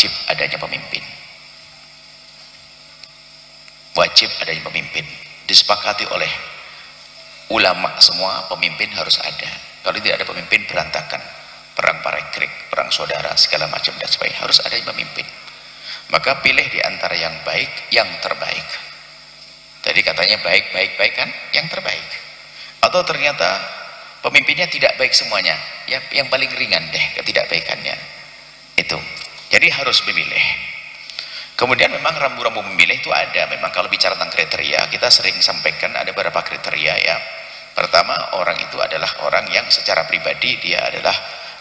wajib adanya pemimpin. Wajib adanya pemimpin. Disepakati oleh ulama semua, pemimpin harus ada. Kalau tidak ada pemimpin, berantakan. Perang parekrik, perang saudara, segala macam dan sebagainya. Harus ada pemimpin. Maka pilih di antara yang baik, yang terbaik. Tadi katanya baik kan? Yang terbaik. Atau ternyata pemimpinnya tidak baik semuanya, ya, yang paling ringan deh ketidakbaikannya. Itu. Jadi harus memilih. Kemudian memang rambu-rambu memilih itu ada. Memang kalau bicara tentang kriteria, kita sering sampaikan ada beberapa kriteria ya. Pertama, orang itu adalah orang yang secara pribadi dia adalah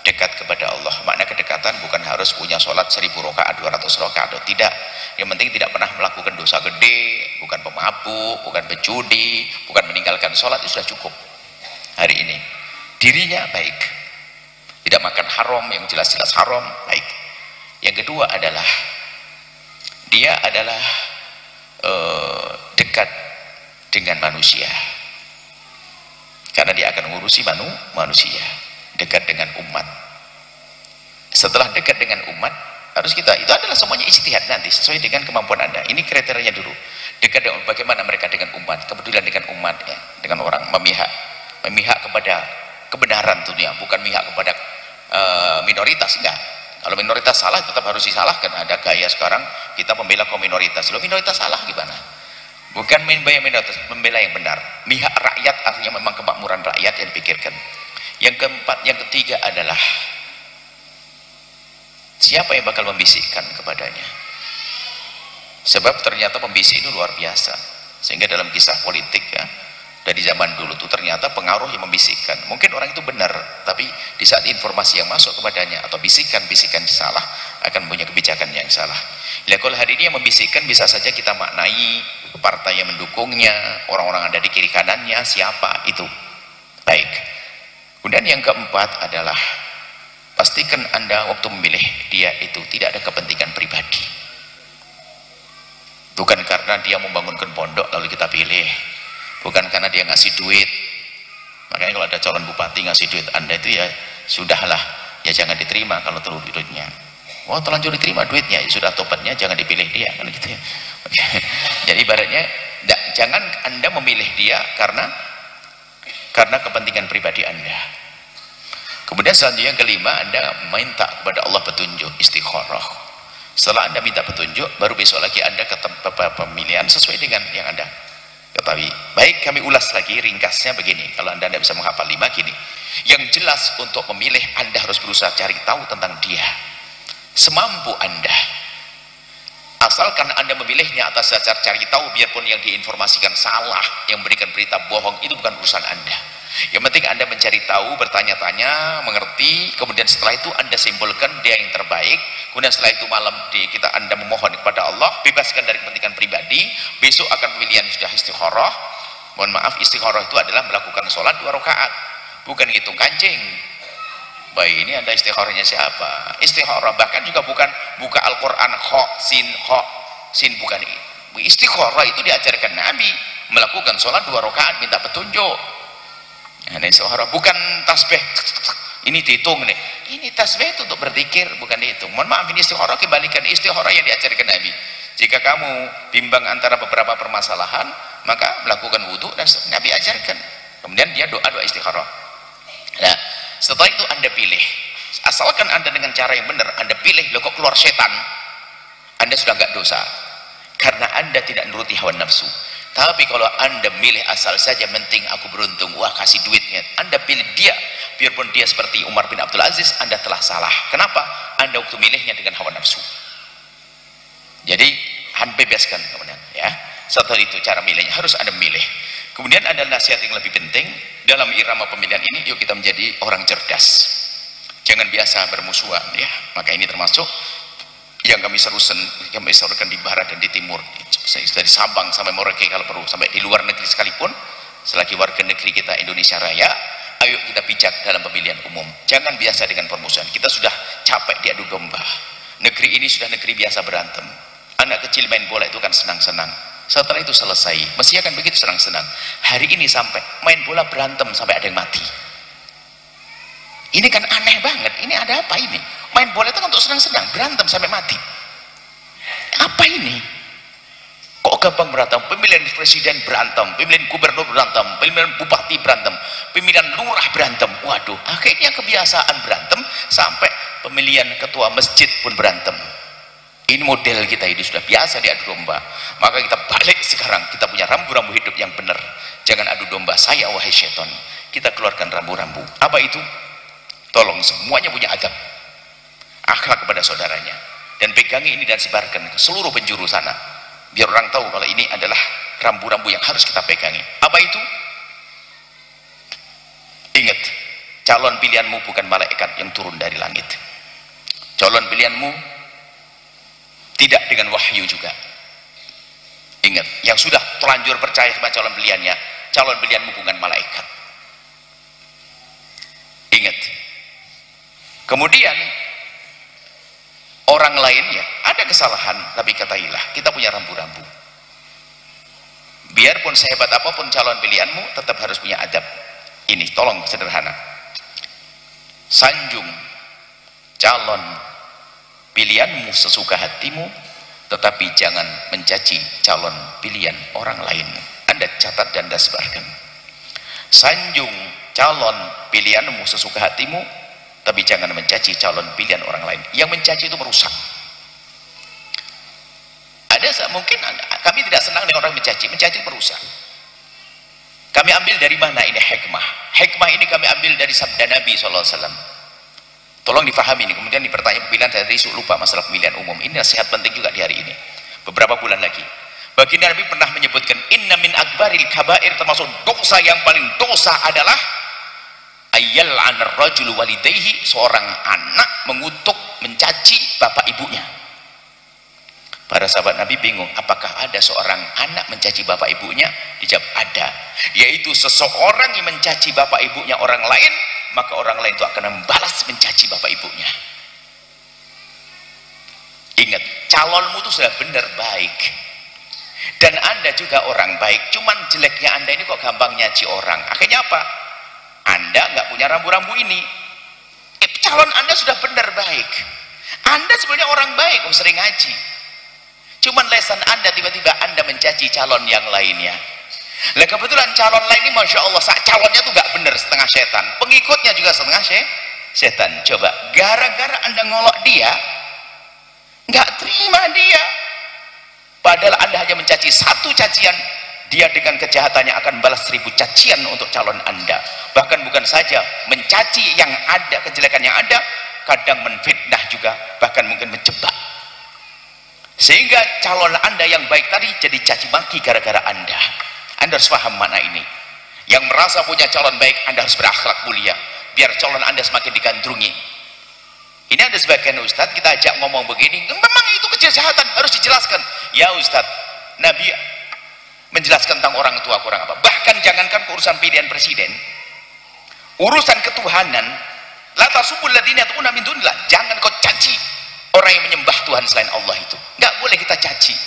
dekat kepada Allah. Makna kedekatan bukan harus punya sholat 1000 rakaat, 200 rakaat, atau tidak. Yang penting tidak pernah melakukan dosa gede, bukan pemabuk, bukan pejudi, bukan meninggalkan sholat, itu sudah cukup. Hari ini dirinya baik, tidak makan haram, yang jelas-jelas haram, baik. Yang kedua adalah dia adalah dekat dengan manusia, karena dia akan mengurusi manusia, dekat dengan umat. Setelah dekat dengan umat, harus kita, itu adalah semuanya ijtihad nanti sesuai dengan kemampuan Anda. Ini kriterianya dulu. Dekat dengan bagaimana mereka dengan umat, kepedulian dengan umat ya, dengan orang, memihak kepada kebenaran dunia, bukan memihak kepada minoritas, enggak. Kalau minoritas salah tetap harus disalahkan. Ada gaya sekarang kita membela kaum minoritas. Loh, minoritas salah gimana? Bukan membela minoritas, membela yang benar. Mihak rakyat artinya memang kemakmuran rakyat yang dipikirkan. Yang keempat, yang ketiga adalah siapa yang bakal membisikkan kepadanya. Sebab ternyata pembisik itu luar biasa. Sehingga dalam kisah politik ya, dari zaman dulu tuh ternyata pengaruh yang membisikkan. Mungkin orang itu benar, tapi di saat informasi yang masuk kepadanya atau bisikan-bisikan salah, akan punya kebijakan yang salah. Ya, kalau hari ini yang membisikkan bisa saja kita maknai partai yang mendukungnya, orang-orang ada di kiri kanannya, siapa itu. Baik. Kemudian yang keempat adalah pastikan Anda waktu memilih dia itu tidak ada kepentingan pribadi. Bukan karena dia membangunkan pondok lalu kita pilih. Bukan karena dia ngasih duit. Makanya kalau ada calon bupati ngasih duit Anda itu ya sudahlah, ya jangan diterima kalau terlalu duitnya. Wah, terlanjur diterima duitnya, ya sudah tobatnya jangan dipilih dia kan gitu ya. Jadi ibaratnya jangan Anda memilih dia karena kepentingan pribadi Anda. Kemudian selanjutnya yang kelima, Anda minta kepada Allah petunjuk, istikharah. Setelah Anda minta petunjuk, baru besok lagi Anda ke pemilihan sesuai dengan yang Anda ketahui. Baik, kami ulas lagi ringkasnya begini. Kalau Anda tidak bisa menghafal 5 gini. Yang jelas untuk memilih Anda harus berusaha cari tahu tentang dia. Semampu Anda. Asalkan Anda memilihnya atas dasar cari tahu, biarpun yang diinformasikan salah, yang memberikan berita bohong, itu bukan urusan Anda. Yang penting Anda mencari tahu, bertanya-tanya, mengerti, kemudian setelah itu Anda simpulkan dia yang terbaik. Kemudian setelah itu malam Anda memohon kepada Allah, bebaskan dari kepentingan pribadi. Besok akan pemilihan sudah istikharah. Mohon maaf, istikharah itu adalah melakukan sholat 2 rakaat, bukan hitung kancing. Baik, ini Anda istikharahnya siapa? Istikharah bahkan juga bukan buka Al-Quran sin, bukan itu. Istikharah itu diajarkan Nabi, melakukan sholat 2 rakaat minta petunjuk. Nah, istikharah bukan tasbih ini dihitung nih. Ini tasbih itu untuk berzikir, bukan dihitung. Mohon maaf, ini istikharah kembalikan istikharah yang diajarkan Nabi. Jika kamu bimbang antara beberapa permasalahan, maka melakukan wudhu dan Nabi ajarkan. Kemudian dia doa istikharah. Nah, setelah itu Anda pilih. Asalkan Anda dengan cara yang benar Anda pilih, loh kok keluar setan, Anda sudah nggak dosa karena Anda tidak nuruti hawa nafsu. Tapi kalau Anda milih asal saja, penting aku beruntung, wah kasih duitnya, Anda pilih dia, biarpun dia seperti Umar bin Abdul Aziz, Anda telah salah. Kenapa? Anda waktu milihnya dengan hawa nafsu. Jadi Anda bebaskan kemudian ya. Setelah itu cara milihnya harus Anda milih. Kemudian ada nasihat yang lebih penting dalam irama pemilihan ini, yuk kita menjadi orang cerdas. Jangan biasa bermusuhan ya. Maka ini termasuk yang kami serukan di barat dan di timur, dari Sabang sampai Merauke kalau perlu, sampai di luar negeri sekalipun, selagi warga negeri kita Indonesia Raya, ayo kita bijak dalam pemilihan umum. Jangan biasa dengan permusuhan. Kita sudah capek diadu domba. Negeri ini sudah negeri biasa berantem. Anak kecil main bola itu kan senang-senang. Setelah itu selesai, mesti akan begitu senang-senang. Hari ini sampai main bola berantem sampai ada yang mati. Ini kan aneh banget. Ini ada apa ini? Main bola itu kan untuk senang-senang, berantem sampai mati. Apa ini? Kok gampang berantem? Pemilihan presiden berantem, pemilihan gubernur berantem, pemilihan bupati berantem, pemilihan lurah berantem. Waduh, akhirnya kebiasaan berantem sampai pemilihan ketua masjid pun berantem. Ini model kita ini sudah biasa diadu domba. Maka kita balik sekarang, kita punya rambu-rambu hidup yang benar. Jangan adu domba saya, wahai syaitan. Kita keluarkan rambu-rambu. Apa itu? Tolong semuanya punya adab, akhlak kepada saudaranya, dan pegangi ini dan sebarkan ke seluruh penjuru sana, biar orang tahu kalau ini adalah rambu-rambu yang harus kita pegangi. Apa itu? Ingat, calon pilihanmu bukan malaikat yang turun dari langit. Calon pilihanmu tidak dengan wahyu juga. Ingat, yang sudah terlanjur percaya sama calon pilihannya, calon pilihanmu bukan malaikat. Ingat. Kemudian orang lain ya ada kesalahan, tapi katailah kita punya rambu-rambu. Biarpun sehebat apapun calon pilihanmu, tetap harus punya adab. Ini tolong sederhana. Sanjung calon pilihanmu sesuka hatimu, tetapi jangan mencaci calon pilihan orang lain. Anda catat dan Anda sebarkan. Sanjung calon pilihanmu sesuka hatimu, tapi jangan mencaci calon pilihan orang lain. Yang mencaci itu merusak. Ada mungkin kami tidak senang dengan orang mencaci itu merusak. Kami ambil dari mana ini hikmah? Hikmah ini kami ambil dari sabda Nabi SAW. Tolong difahami ini. Kemudian dipertanyaan pilihan dari isu lupa masalah pemilihan umum. Ini nasihat penting juga di hari ini. Beberapa bulan lagi. Baginda Nabi pernah menyebutkan inna min akbaril kabair, termasuk dosa yang paling dosa adalah ayyal anar rajulu walidayhi, seorang anak mengutuk, mencaci bapak ibunya. Para sahabat Nabi bingung, apakah ada seorang anak mencaci bapak ibunya? Dijawab ada, yaitu seseorang yang mencaci bapak ibunya orang lain, maka orang lain itu akan membalas mencaci bapak ibunya. Ingat, calonmu itu sudah benar baik, dan Anda juga orang baik, cuman jeleknya Anda ini kok gampang nyaci orang. Akhirnya apa? Anda nggak punya rambu-rambu ini. Calon Anda sudah benar baik, Anda sebenarnya orang baik, sering ngaji, cuman lesan Anda tiba-tiba Anda mencaci calon yang lainnya. Lah kebetulan calon lain ini Masya Allah calonnya tuh nggak benar, setengah setan, pengikutnya juga setengah setan. Coba gara-gara Anda ngolok dia, nggak terima dia, padahal Anda hanya mencaci satu cacian, dia dengan kejahatannya akan balas 1000 cacian untuk calon Anda. Bahkan bukan saja mencaci yang ada, kejelekan yang ada, kadang menfitnah juga, bahkan mungkin menjebak. Sehingga calon Anda yang baik tadi jadi caci maki gara-gara Anda. Anda harus paham mana ini. Yang merasa punya calon baik, Anda harus berakhlak mulia, biar calon Anda semakin digandrungi. Ini ada sebagian ustadz kita ajak ngomong begini, memang itu kejahatan, harus dijelaskan. Ya ustadz, Nabi menjelaskan tentang orang tua kurang apa. Bahkan jangankan urusan pilihan presiden, urusan ketuhanan, la tasubul ladina tu'una min dunillah, jangan kau caci orang yang menyembah Tuhan selain Allah itu. Nggak boleh kita caci.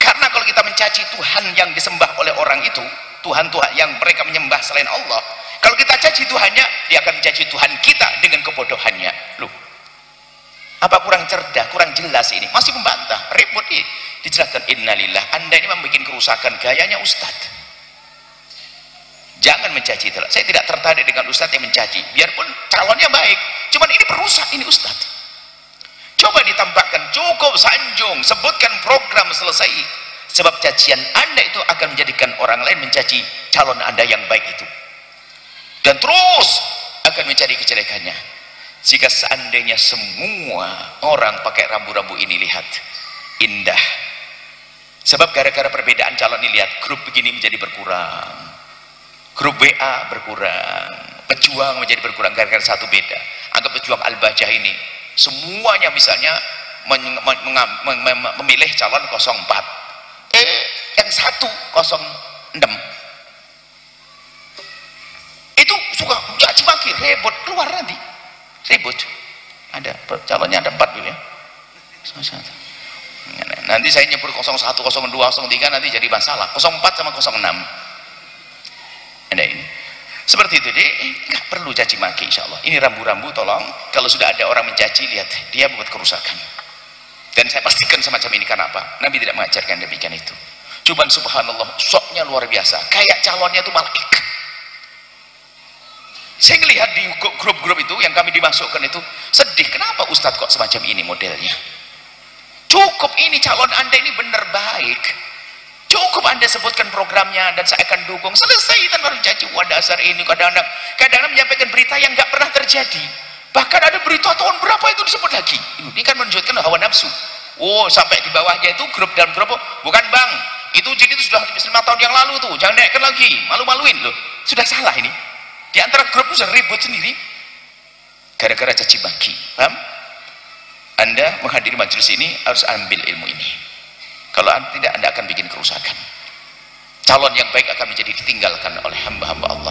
Karena kalau kita mencaci Tuhan yang disembah oleh orang itu, Tuhan-Tuhan yang mereka menyembah selain Allah, kalau kita caci Tuhannya, dia akan mencaci Tuhan kita dengan kebodohannya. Loh, apa kurang cerdas, kurang jelas ini? Masih membantah, repot ini. Dijelaskan, innalillah, Anda ini membuat kerusakan gayanya Ustadz. Jangan mencaci. Saya tidak tertarik dengan Ustadz yang mencaci, biarpun calonnya baik, cuman ini perusak ini Ustadz. Coba ditambahkan, cukup sanjung, sebutkan program, selesai. Sebab cacian Anda itu akan menjadikan orang lain mencaci calon Anda yang baik itu, dan terus akan mencari kejelekannya. Jika seandainya semua orang pakai rambu-rambu ini, lihat, indah. Sebab gara-gara perbedaan calon ini, lihat, grup begini menjadi berkurang, grup WA berkurang, pejuang menjadi berkurang gara-gara satu beda. Anggap pejuang Al-Bajah ini, semuanya misalnya memilih calon 04, yang 106 itu suka caci maki, ribut, keluar nanti ribut. Ada calonnya ada 4 gitu ya, nanti saya nyebut 01, 02, 03 nanti jadi masalah. 04 sama 06 ada ini. Seperti itu deh, nggak perlu caci maki insya Allah. Ini rambu-rambu tolong, kalau sudah ada orang mencaci, lihat dia membuat kerusakan. Dan saya pastikan semacam ini karena apa? Nabi tidak mengajarkan demikian itu. Cuman subhanallah, soknya luar biasa, kayak calonnya itu malaikat. Saya melihat di grup-grup itu yang kami dimasukkan itu, sedih, kenapa Ustadz kok semacam ini modelnya? Cukup ini calon Anda ini benar baik, cukup Anda sebutkan programnya dan saya akan dukung, selesai. Tanpa caci wah dasar ini. Kadang-kadang menyampaikan berita yang nggak pernah terjadi, bahkan ada berita tahun berapa itu disebut lagi. Ini kan menunjukkan hawa nafsu. Oh, sampai di bawahnya itu grup dalam grup, bukan bang, itu jadi itu sudah 5 tahun yang lalu tuh, jangan naikkan lagi, malu-maluin loh. Sudah salah ini. Di antara grup itu sudah ribut sendiri gara-gara caci maki. Paham? Anda menghadiri majelis ini harus ambil ilmu ini. Kalau tidak, Anda akan bikin kerusakan. Calon yang baik akan menjadi ditinggalkan oleh hamba-hamba Allah.